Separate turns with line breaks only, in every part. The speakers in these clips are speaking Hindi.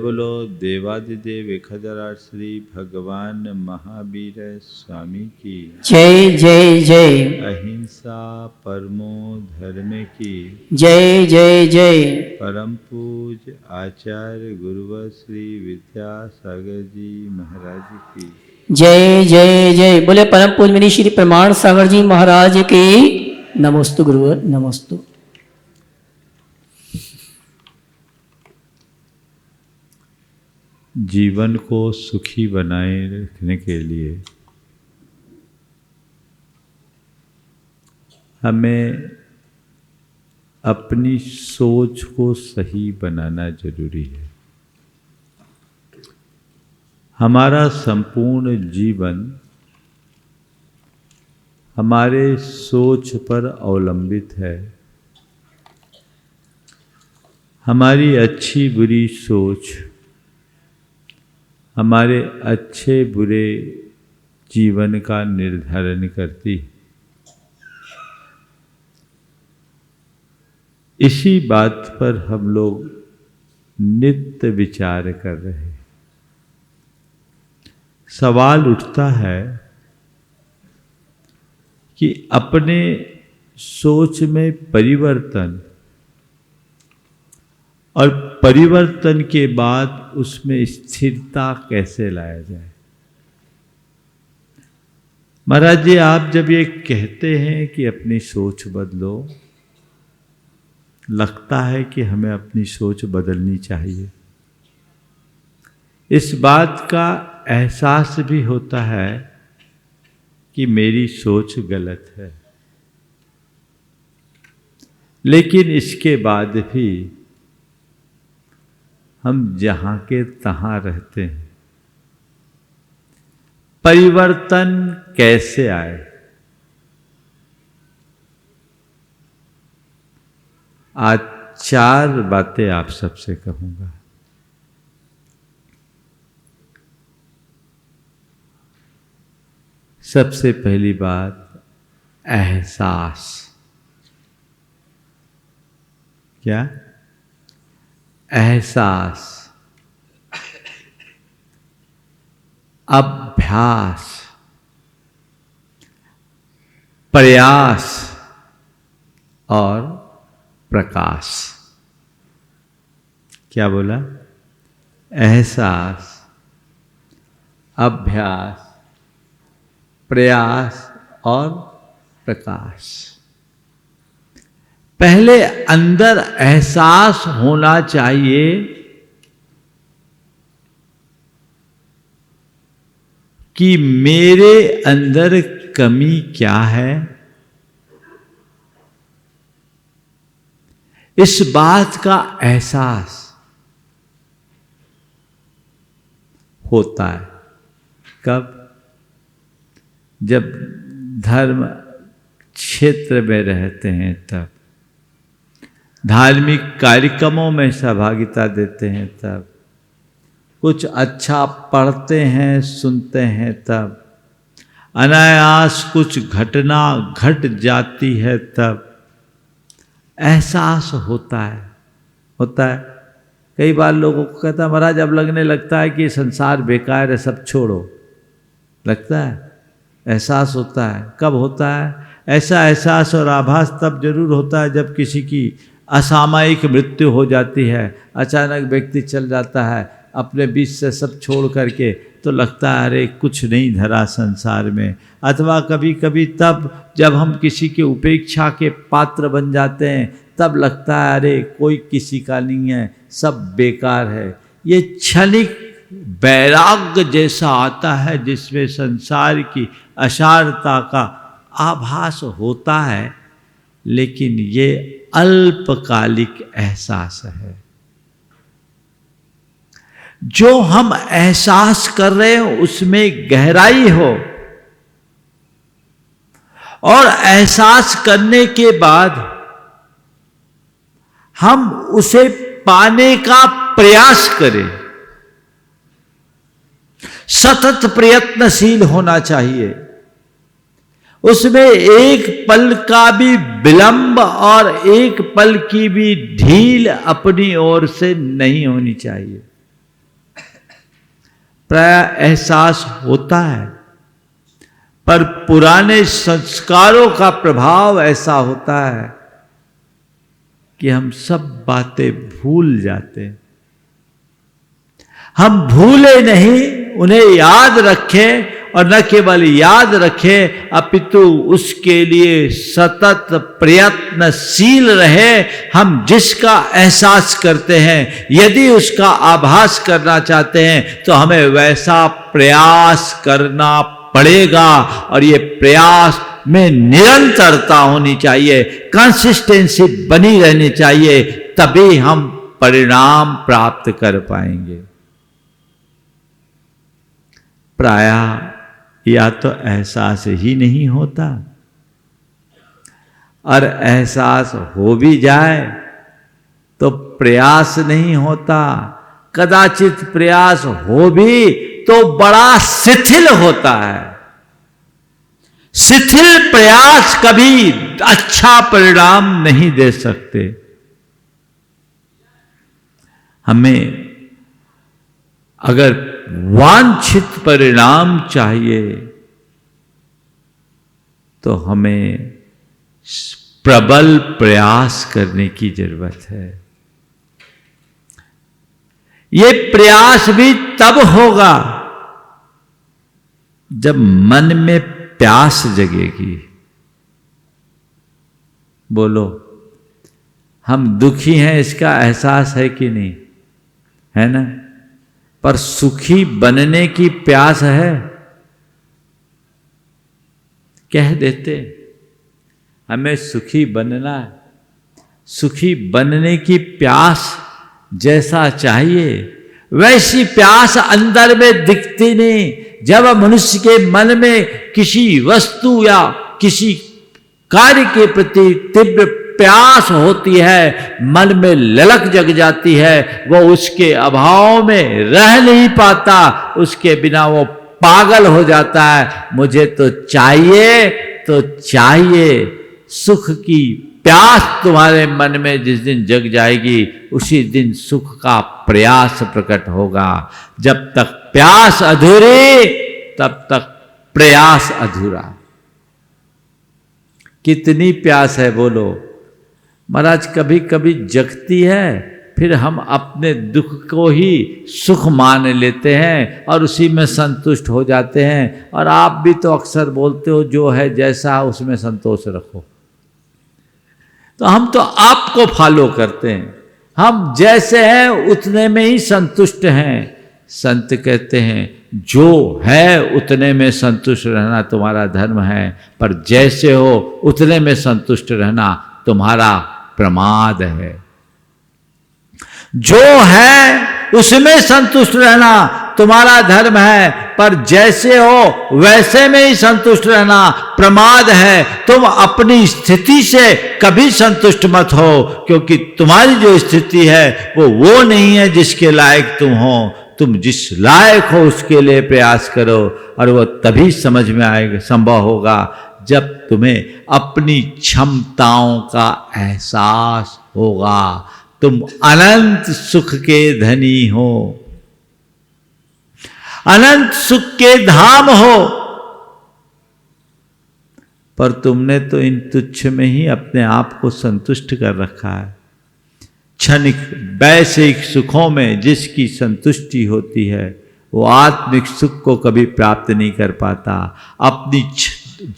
बोलो देवादिदेव 1008 श्री भगवान महावीर स्वामी की
जय जय जय।
अहिंसा परमो धर्म की
जय जय जय।
परम पूज आचार्य गुरुवर श्री विद्यासागर जी महाराज की
जय जय जय। बोले परम पूज मुनि श्री प्रमाण सागर जी महाराज की नमोस्तु गुरुवर नमोस्तु।
जीवन को सुखी बनाए रखने के लिए हमें अपनी सोच को सही बनाना जरूरी है। हमारा संपूर्ण जीवन हमारे सोच पर अवलंबित है। हमारी अच्छी बुरी सोच हमारे अच्छे बुरे जीवन का निर्धारण करती है। इसी बात पर हम लोग नित्य विचार कर रहे हैं। सवाल उठता है कि अपने सोच में परिवर्तन और परिवर्तन के बाद उसमें स्थिरता कैसे लाया जाए। महाराज जी, आप जब ये कहते हैं कि अपनी सोच बदलो, लगता है कि हमें अपनी सोच बदलनी चाहिए। इस बात का एहसास भी होता है कि मेरी सोच गलत है, लेकिन इसके बाद भी हम जहाँ के तहाँ रहते हैं। परिवर्तन कैसे आए? आज 4 बातें आप सबसे कहूँगा। सबसे पहली बात, एहसास। क्या? एहसास, अभ्यास, प्रयास और प्रकाश। क्या बोला? एहसास, अभ्यास, प्रयास और प्रकाश। पहले अंदर एहसास होना चाहिए कि मेरे अंदर कमी क्या है। इस बात का एहसास होता है कब? जब धर्म क्षेत्र में रहते हैं, तब धार्मिक कार्यक्रमों में सहभागिता देते हैं, तब कुछ अच्छा पढ़ते हैं, सुनते हैं, तब अनायास कुछ घटना घट जाती है, तब एहसास होता है। कई बार लोगों को कहता है, महाराज अब लगने लगता है कि संसार बेकार है, सब छोड़ो। लगता है, एहसास होता है। कब होता है ऐसा एहसास और आभास? तब जरूर होता है जब किसी की असामयिक मृत्यु हो जाती है, अचानक व्यक्ति चल जाता है अपने बीच से सब छोड़ करके, तो लगता है अरे कुछ नहीं धरा संसार में। अथवा कभी कभी तब जब हम किसी के उपेक्षा के पात्र बन जाते हैं, तब लगता है अरे कोई किसी का नहीं है, सब बेकार है। ये क्षणिक वैराग्य जैसा आता है जिसमें संसार की असारता का आभास होता है, लेकिन ये अल्पकालिक एहसास है। जो हम एहसास कर रहे हैं उसमें गहराई हो, और एहसास करने के बाद हम उसे पाने का प्रयास करें। सतत प्रयत्नशील होना चाहिए। उसमें एक पल का भी विलंब और एक पल की भी ढील अपनी ओर से नहीं होनी चाहिए। प्राय एहसास होता है, पर पुराने संस्कारों का प्रभाव ऐसा होता है कि हम सब बातें भूल जाते हैं। हम भूले नहीं, उन्हें याद रखें, और न केवल याद रखें अपितु उसके लिए सतत प्रयत्नशील रहे। हम जिसका एहसास करते हैं, यदि उसका आभास करना चाहते हैं तो हमें वैसा प्रयास करना पड़ेगा, और ये प्रयास में निरंतरता होनी चाहिए, कंसिस्टेंसी बनी रहनी चाहिए, तभी हम परिणाम प्राप्त कर पाएंगे। प्रायः या तो एहसास ही नहीं होता, और एहसास हो भी जाए तो प्रयास नहीं होता, कदाचित प्रयास हो भी तो बड़ा शिथिल होता है। शिथिल प्रयास कभी अच्छा परिणाम नहीं दे सकते। हमें अगर वांछित परिणाम चाहिए तो हमें प्रबल प्रयास करने की जरूरत है। ये प्रयास भी तब होगा जब मन में प्यास जगेगी। बोलो, हम दुखी हैं इसका एहसास है कि नहीं? है ना? पर सुखी बनने की प्यास है? कह देते हमें सुखी बनना है। सुखी बनने की प्यास जैसा चाहिए वैसी प्यास अंदर में दिखती नहीं। जब मनुष्य के मन में किसी वस्तु या किसी कार्य के प्रति तीव्र प्यास होती है, मन में ललक जग जाती है, वो उसके अभाव में रह नहीं पाता, उसके बिना वो पागल हो जाता है। मुझे तो चाहिए तो चाहिए। सुख की प्यास तुम्हारे मन में जिस दिन जग जाएगी, उसी दिन सुख का प्रयास प्रकट होगा। जब तक प्यास अधूरी, तब तक प्रयास अधूरा। कितनी प्यास है बोलो? महाराज कभी कभी जगती है, फिर हम अपने दुख को ही सुख मान लेते हैं और उसी में संतुष्ट हो जाते हैं। और आप भी तो अक्सर बोलते हो, जो है जैसा उसमें संतोष रखो। तो हम तो आपको फॉलो करते हैं, हम जैसे हैं उतने में ही संतुष्ट हैं। संत कहते हैं जो है उतने में संतुष्ट रहना तुम्हारा धर्म है, पर जैसे हो उतने में संतुष्ट रहना तुम्हारा प्रमाद है। जो है उसमें संतुष्ट रहना तुम्हारा धर्म है, पर जैसे हो वैसे में ही संतुष्ट रहना प्रमाद है। तुम अपनी स्थिति से कभी संतुष्ट मत हो, क्योंकि तुम्हारी जो स्थिति है वो नहीं है जिसके लायक तुम हो। तुम जिस लायक हो उसके लिए प्रयास करो, और वो तभी समझ में आएगा, संभव होगा, जब तुम्हें अपनी क्षमताओं का एहसास होगा। तुम अनंत सुख के धनी हो, अनंत सुख के धाम हो, पर तुमने तो इन तुच्छ में ही अपने आप को संतुष्ट कर रखा है। क्षणिक वैश्विक सुखों में जिसकी संतुष्टि होती है, वो आत्मिक सुख को कभी प्राप्त नहीं कर पाता। अपनी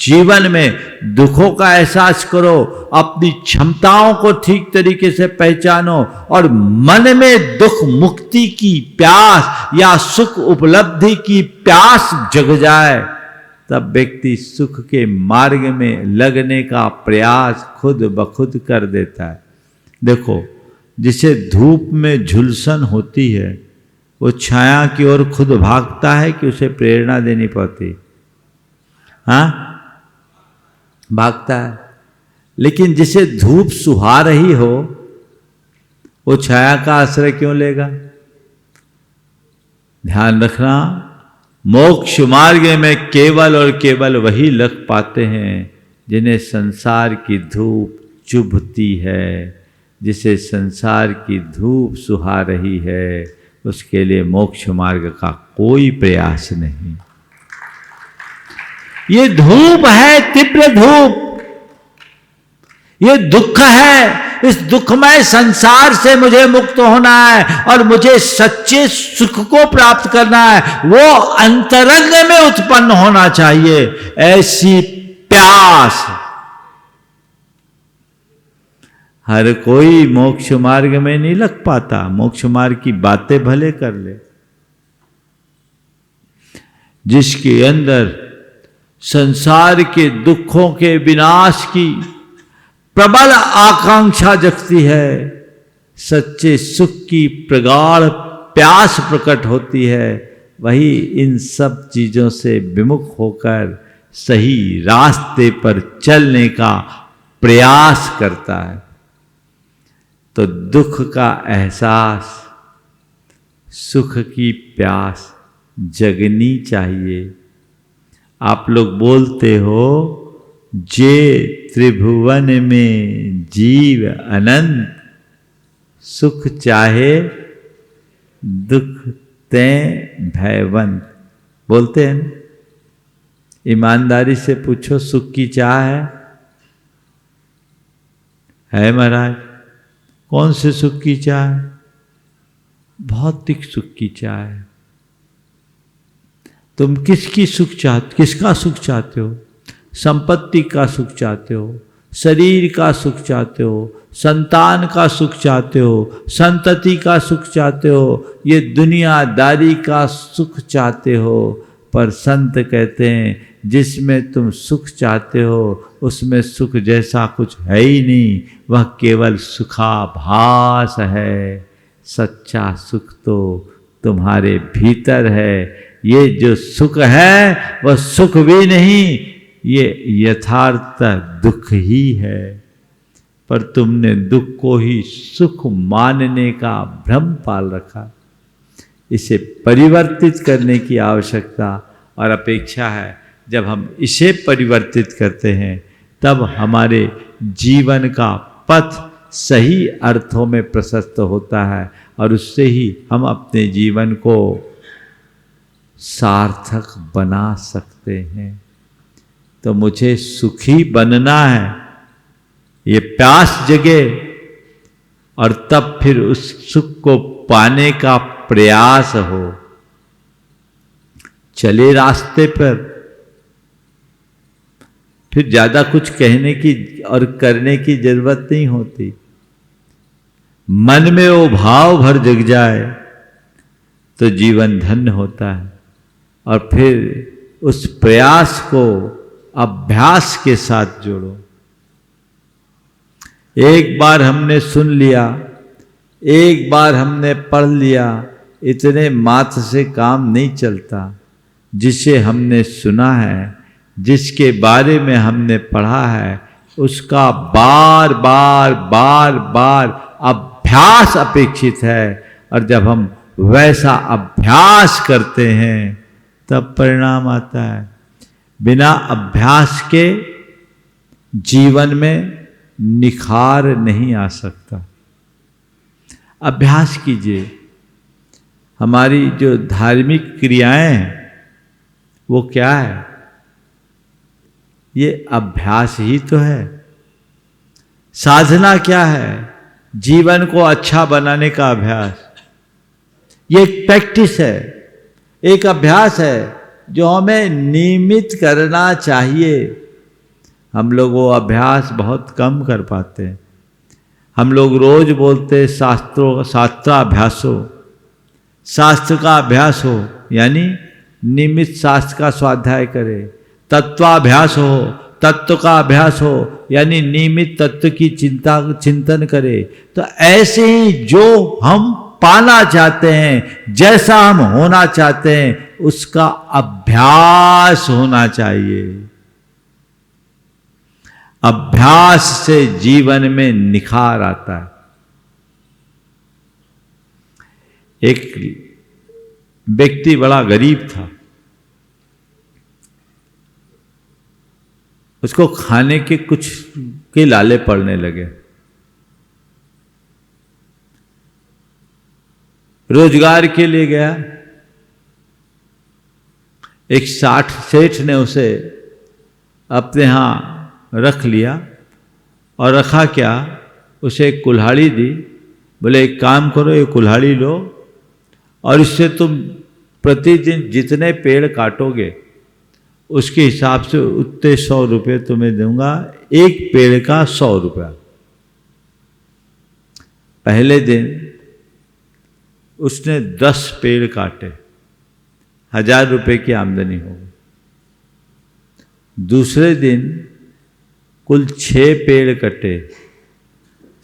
जीवन में दुखों का एहसास करो, अपनी क्षमताओं को ठीक तरीके से पहचानो, और मन में दुख मुक्ति की प्यास या सुख उपलब्धि की प्यास जग जाए, तब व्यक्ति सुख के मार्ग में लगने का प्रयास खुद ब खुद कर देता है। देखो, जिसे धूप में झुलसन होती है, वो छाया की ओर खुद भागता है कि उसे प्रेरणा देनी पड़ती? हाँ, भागता है। लेकिन जिसे धूप सुहा रही हो, वो छाया का आश्रय क्यों लेगा? ध्यान रखना, मोक्ष मार्ग में केवल और केवल वही लग पाते हैं जिन्हें संसार की धूप चुभती है। जिसे संसार की धूप सुहा रही है, उसके लिए मोक्ष मार्ग का कोई प्रयास नहीं। ये धूप है, तीव्र धूप, ये दुख है। इस दुखमय संसार से मुझे मुक्त होना है और मुझे सच्चे सुख को प्राप्त करना है। वो अंतरंग में उत्पन्न होना चाहिए, ऐसी प्यास। हर कोई मोक्ष मार्ग में नहीं लग पाता। मोक्ष मार्ग की बातें भले कर ले, जिसके अंदर संसार के दुखों के विनाश की प्रबल आकांक्षा जगती है, सच्चे सुख की प्रगाढ़ प्यास प्रकट होती है, वही इन सब चीजों से विमुख होकर सही रास्ते पर चलने का प्रयास करता है। तो दुख का एहसास, सुख की प्यास जगनी चाहिए। आप लोग बोलते हो, जे त्रिभुवन में जीव अनंत, सुख चाहे दुख ते भयवंत। बोलते हैं ना? ईमानदारी से पूछो, सुख की चाह है महाराज? कौन से सुख की चाह है? भौतिक सुख की चाह है। तुम किसका सुख चाहते हो? संपत्ति का सुख चाहते हो, शरीर का सुख चाहते हो, संतान का सुख चाहते हो, संतति का सुख चाहते हो, ये दुनियादारी का सुख चाहते हो। पर संत कहते हैं, जिसमें तुम सुख चाहते हो उसमें सुख जैसा कुछ है ही नहीं, वह केवल सुखाभास है। सच्चा सुख तो तुम्हारे भीतर है। ये जो सुख है वह सुख भी नहीं, ये यथार्थ दुख ही है। पर तुमने दुख को ही सुख मानने का भ्रम पाल रखा। इसे परिवर्तित करने की आवश्यकता और अपेक्षा है। जब हम इसे परिवर्तित करते हैं तब हमारे जीवन का पथ सही अर्थों में प्रशस्त होता है और उससे ही हम अपने जीवन को सार्थक बना सकते हैं। तो मुझे सुखी बनना है, ये प्यास जगे और तब फिर उस सुख को पाने का प्रयास हो। चले रास्ते पर, फिर ज्यादा कुछ कहने की और करने की जरूरत नहीं होती। मन में वो भाव भर जग जाए तो जीवन धन्य होता है। और फिर उस प्रयास को अभ्यास के साथ जोड़ो। एक बार हमने सुन लिया, एक बार हमने पढ़ लिया, इतने मात्र से काम नहीं चलता। जिसे हमने सुना है, जिसके बारे में हमने पढ़ा है, उसका बार बार बार बार अभ्यास अपेक्षित है। और जब हम वैसा अभ्यास करते हैं तब परिणाम आता है। बिना अभ्यास के जीवन में निखार नहीं आ सकता। अभ्यास कीजिए। हमारी जो धार्मिक क्रियाएं हैं वो क्या है? ये अभ्यास ही तो है। साधना क्या है? जीवन को अच्छा बनाने का अभ्यास। ये एक प्रैक्टिस है, एक अभ्यास है जो हमें नियमित करना चाहिए। हम लोग वो अभ्यास बहुत कम कर पाते हैं। हम लोग रोज बोलते शास्त्राभ्यासो, शास्त्र का अभ्यास हो, यानी नियमित शास्त्र का स्वाध्याय करे। तत्वाभ्यास हो, तत्व का अभ्यास हो, यानी नियमित तत्व की चिंतन करे। तो ऐसे ही जो हम पाना चाहते हैं, जैसा हम होना चाहते हैं, उसका अभ्यास होना चाहिए। अभ्यास से जीवन में निखार आता है। एक व्यक्ति बड़ा गरीब था, उसको खाने के कुछ के लाले पड़ने लगे। रोजगार के लिए गया, एक सेठ ने उसे अपने यहाँ रख लिया और रखा क्या, उसे एक कुल्हाड़ी दी। बोले एक काम करो, ये कुल्हाड़ी लो और इससे तुम प्रतिदिन जितने पेड़ काटोगे उसके हिसाब से उतने 100 रुपये तुम्हें दूंगा, एक पेड़ का 100 रुपया। पहले दिन उसने 10 पेड़ काटे, 1000 रुपये की आमदनी हो गई। दूसरे दिन कुल 6 पेड़ कटे,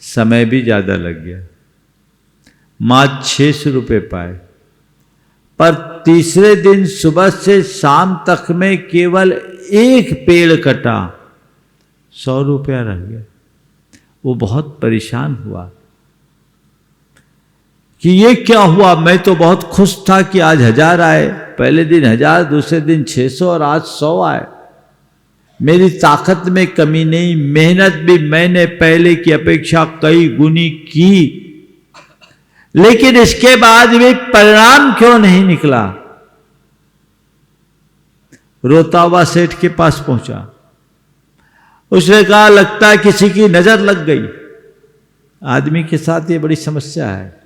समय भी ज़्यादा लग गया, मात्र 600 रुपये पाए। पर तीसरे दिन सुबह से शाम तक में केवल एक पेड़ कटा, 100 रुपया रह गया। वो बहुत परेशान हुआ कि ये क्या हुआ, मैं तो बहुत खुश था कि आज 1000 आए, पहले दिन 1000, दूसरे दिन 600 और आज 100 आए। मेरी ताकत में कमी नहीं, मेहनत भी मैंने पहले की अपेक्षा कई गुनी की, लेकिन इसके बाद भी परिणाम क्यों नहीं निकला। रोता हुआ सेठ के पास पहुंचा। उसने कहा लगता है किसी की नजर लग गई। आदमी के साथ ये बड़ी समस्या है,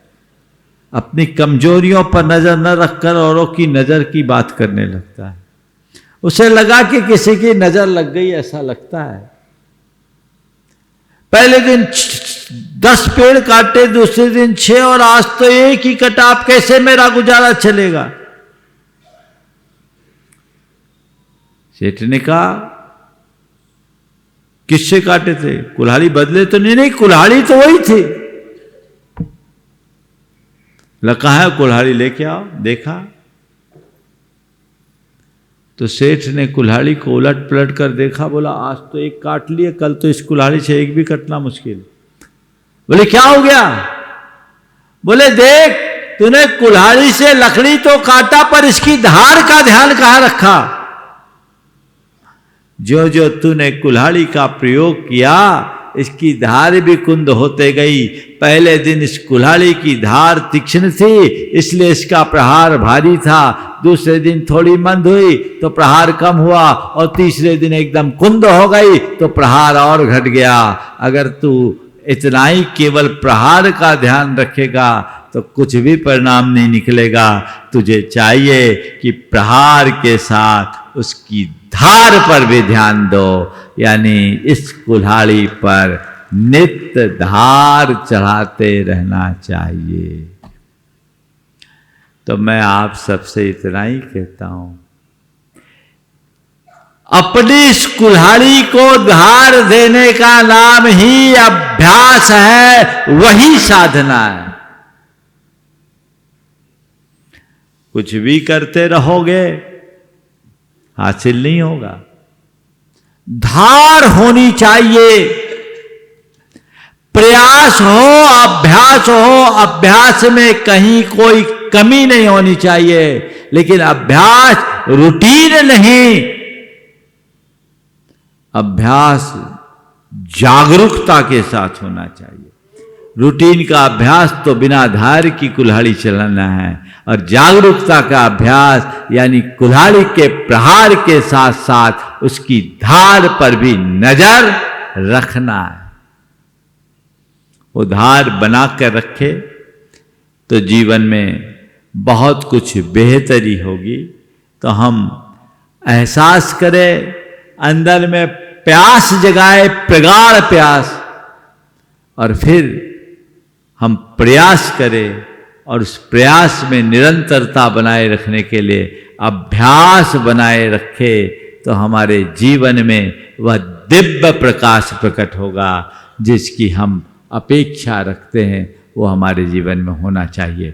अपनी कमजोरियों पर नजर न रखकर औरों की नजर की बात करने लगता है। उसे लगा कि किसी की नजर लग गई, ऐसा लगता है। पहले दिन 10 पेड़ काटे, दूसरे दिन 6 और आज तो एक ही कटा, आप कैसे मेरा गुजारा चलेगा। सेठ ने कहा किससे काटे थे, कुल्हाड़ी बदले तो नहीं? नहीं, कुल्हाड़ी तो वही थी। लगा है कुल्हाड़ी लेके आओ। देखा तो सेठ ने कुल्हाड़ी को उलट पलट कर देखा, बोला आज तो एक काट लिए, कल तो इस कुल्हाड़ी से एक भी कटना मुश्किल। बोले क्या हो गया? बोले देख, तूने कुल्हाड़ी से लकड़ी तो काटा पर इसकी धार का ध्यान कहां रखा। जो जो तूने कुल्हाड़ी का प्रयोग किया, इसकी धार भी कुंद होते गई। पहले दिन इस कुल्हाड़ी की धार तीक्ष्ण थी, इसलिए इसका प्रहार भारी था। दूसरे दिन थोड़ी मंद हुई तो प्रहार कम हुआ, और तीसरे दिन एकदम कुंद हो गई तो प्रहार और घट गया। अगर तू इतना ही केवल प्रहार का ध्यान रखेगा तो कुछ भी परिणाम नहीं निकलेगा। तुझे चाहिए कि प्रहार के साथ उसकी धार पर भी ध्यान दो, यानी इस कुल्हाड़ी पर नित्य धार चढ़ाते रहना चाहिए। तो मैं आप सबसे इतना ही कहता हूं, अपनी इस कुल्हाड़ी को धार देने का नाम ही अभ्यास है, वही साधना है। कुछ भी करते रहोगे हासिल नहीं होगा। धार होनी चाहिए, प्रयास हो, अभ्यास हो, अभ्यास में कहीं कोई कमी नहीं होनी चाहिए। लेकिन अभ्यास रूटीन नहीं, अभ्यास जागरूकता के साथ होना चाहिए। रूटीन का अभ्यास तो बिना धार की कुल्हाड़ी चलाना है, और जागरूकता का अभ्यास यानी कुल्हाड़ी के प्रहार के साथ साथ उसकी धार पर भी नजर रखना है। वो धार बना कर रखे तो जीवन में बहुत कुछ बेहतरी होगी। तो हम एहसास करें, अंदर में प्यास जगाए, प्रगाढ़ प्यास, और फिर हम प्रयास करें, और उस प्रयास में निरंतरता बनाए रखने के लिए अभ्यास बनाए रखे, तो हमारे जीवन में वह दिव्य प्रकाश प्रकट होगा जिसकी हम अपेक्षा रखते हैं, वो हमारे जीवन में होना चाहिए।